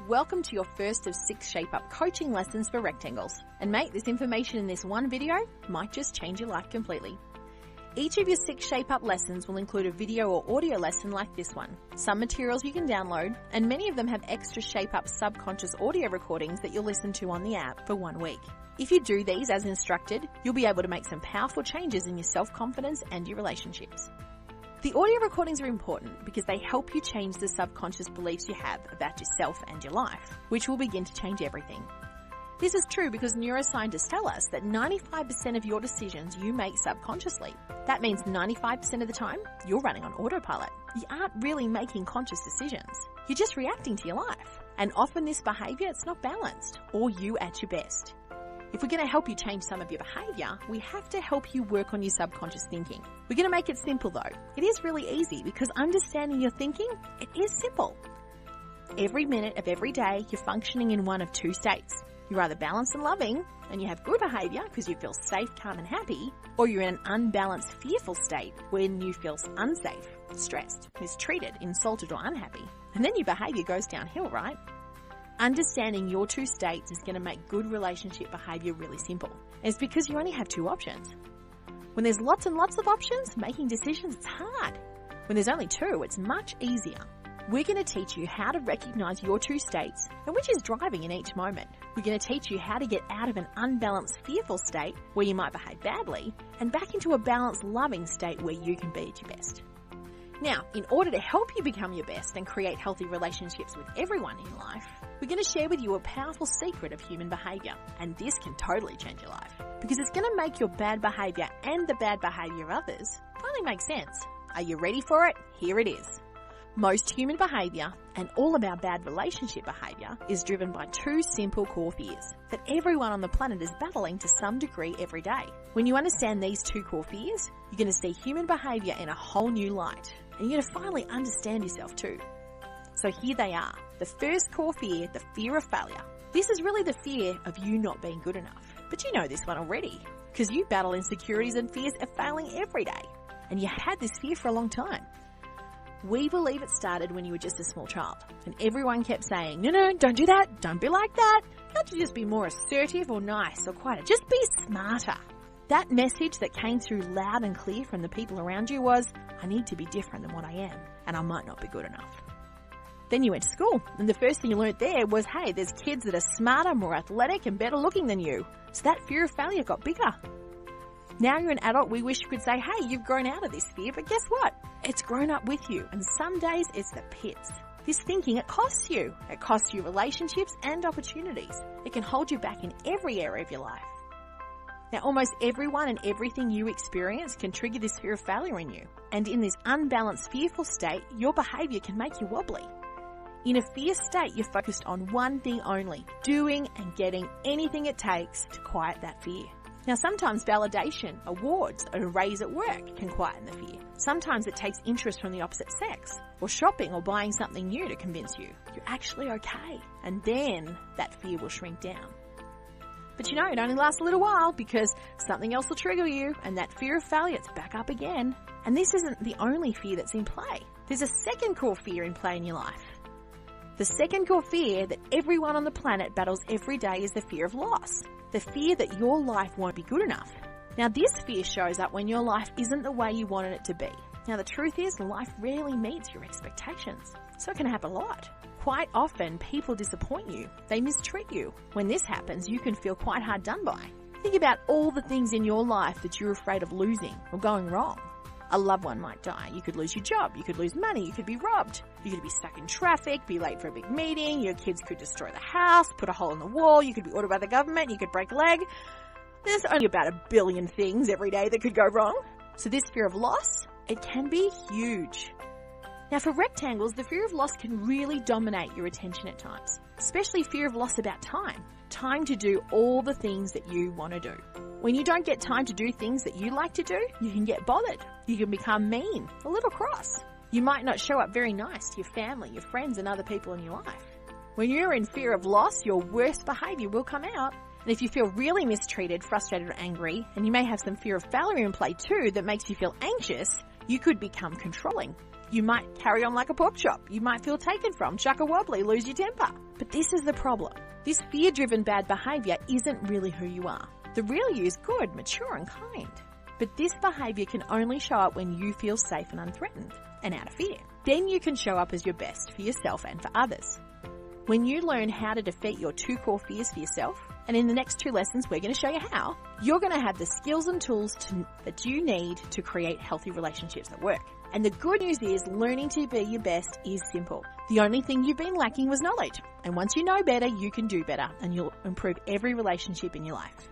Welcome to your first of 6 Shape Up coaching lessons for rectangles. And mate, this information in this one video might just change your life completely. Each of your 6 Shape Up lessons will include a video or audio lesson like this one, some materials you can download, and many of them have extra Shape Up subconscious audio recordings that you'll listen to on the app for 1 week. If you do these as instructed, you'll be able to make some powerful changes in your self-confidence and your relationships. The audio recordings are important because they help you change the subconscious beliefs you have about yourself and your life, which will begin to change everything. This is true because neuroscientists tell us that 95% of your decisions you make subconsciously. That means 95% of the time, you're running on autopilot. You aren't really making conscious decisions. You're just reacting to your life. And often this behavior, it's not balanced or you at your best. If we're going to help you change some of your behavior, we have to help you work on your subconscious thinking. We're going to make it simple though. It is really easy because understanding your thinking, it is simple. Every minute of every day, you're functioning in one of 2 states. You're either balanced and loving, and you have good behavior because you feel safe, calm and happy, or you're in an unbalanced, fearful state when you feel unsafe, stressed, mistreated, insulted or unhappy. And then your behavior goes downhill, right? Understanding your 2 states is going to make good relationship behavior really simple. And it's because you only have 2 options. When there's lots and lots of options, making decisions, it's hard. When there's only 2, it's much easier. We're going to teach you how to recognize your 2 states and which is driving in each moment. We're going to teach you how to get out of an unbalanced, fearful state where you might behave badly and back into a balanced, loving state where you can be at your best. Now, in order to help you become your best and create healthy relationships with everyone in life, we're going to share with you a powerful secret of human behavior. And this can totally change your life because it's going to make your bad behavior and the bad behavior of others finally make sense. Are you ready for it? Here it is. Most human behavior and all of our bad relationship behavior is driven by 2 simple core fears that everyone on the planet is battling to some degree every day. When you understand these 2 core fears, you're going to see human behavior in a whole new light and you're going to finally understand yourself too. So here they are. The first core fear, the fear of failure. This is really the fear of you not being good enough. But you know this one already because you battle insecurities and fears of failing every day. And you had this fear for a long time. We believe it started when you were just a small child and everyone kept saying, no, don't do that, don't be like that. Can't you just be more assertive or nice or quieter? Just be smarter. That message that came through loud and clear from the people around you was, I need to be different than what I am and I might not be good enough. Then you went to school and the first thing you learned there was, hey, there's kids that are smarter, more athletic and better looking than you. So that fear of failure got bigger. Now you're an adult, we wish you could say, hey, you've grown out of this fear, but guess what? It's grown up with you, and some days it's the pits. This thinking, it costs you. It costs you relationships and opportunities. It can hold you back in every area of your life. Now, almost everyone and everything you experience can trigger this fear of failure in you. And in this unbalanced, fearful state, your behavior can make you wobbly. In a fear state, you're focused on one thing only, doing and getting anything it takes to quiet that fear. Now, sometimes validation, awards, or a raise at work can quieten the fear. Sometimes it takes interest from the opposite sex, or shopping or buying something new to convince you you're actually okay. And then that fear will shrink down. But you know, it only lasts a little while because something else will trigger you and that fear of failure, it's back up again. And this isn't the only fear that's in play. There's a second core fear in play in your life. The second core fear that everyone on the planet battles every day is the fear of loss. The fear that your life won't be good enough. Now this fear shows up when your life isn't the way you wanted it to be. Now the truth is life rarely meets your expectations. So it can happen a lot. Quite often people disappoint you. They mistreat you. When this happens, you can feel quite hard done by. Think about all the things in your life that you're afraid of losing or going wrong. A loved one might die. You could lose your job. You could lose money. You could be robbed. You could be stuck in traffic, be late for a big meeting. Your kids could destroy the house, put a hole in the wall. You could be ordered by the government. You could break a leg. There's only about 1 billion things every day that could go wrong. So this fear of loss, it can be huge. Now for rectangles, the fear of loss can really dominate your attention at times, especially fear of loss about time. Time to do all the things that you want to do. When you don't get time to do things that you like to do, you can get bothered. You can become mean, a little cross. You might not show up very nice to your family, your friends and other people in your life. When you're in fear of loss, your worst behavior will come out. And if you feel really mistreated, frustrated or angry, and you may have some fear of failure in play too that makes you feel anxious, you could become controlling. You might carry on like a pork chop. You might feel taken from, chuck a wobbly, lose your temper. But this is the problem. This fear-driven bad behaviour isn't really who you are. The real you is good, mature and kind. But this behaviour can only show up when you feel safe and unthreatened and out of fear. Then you can show up as your best for yourself and for others. When you learn how to defeat your 2 core fears for yourself, and in the next 2 lessons we're going to show you how, you're going to have the skills and tools that you need to create healthy relationships that work. And the good news is learning to be your best is simple. The only thing you've been lacking was knowledge. And once you know better, you can do better and you'll improve every relationship in your life.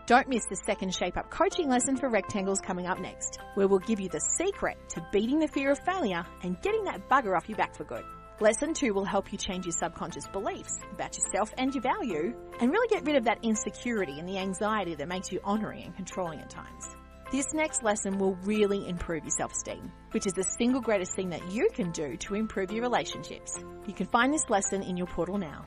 Don't miss the second Shape Up coaching lesson for rectangles coming up next, where we'll give you the secret to beating the fear of failure and getting that bugger off your back for good. Lesson 2 will help you change your subconscious beliefs about yourself and your value and really get rid of that insecurity and the anxiety that makes you honouring and controlling at times. This next lesson will really improve your self-esteem, which is the single greatest thing that you can do to improve your relationships. You can find this lesson in your portal now.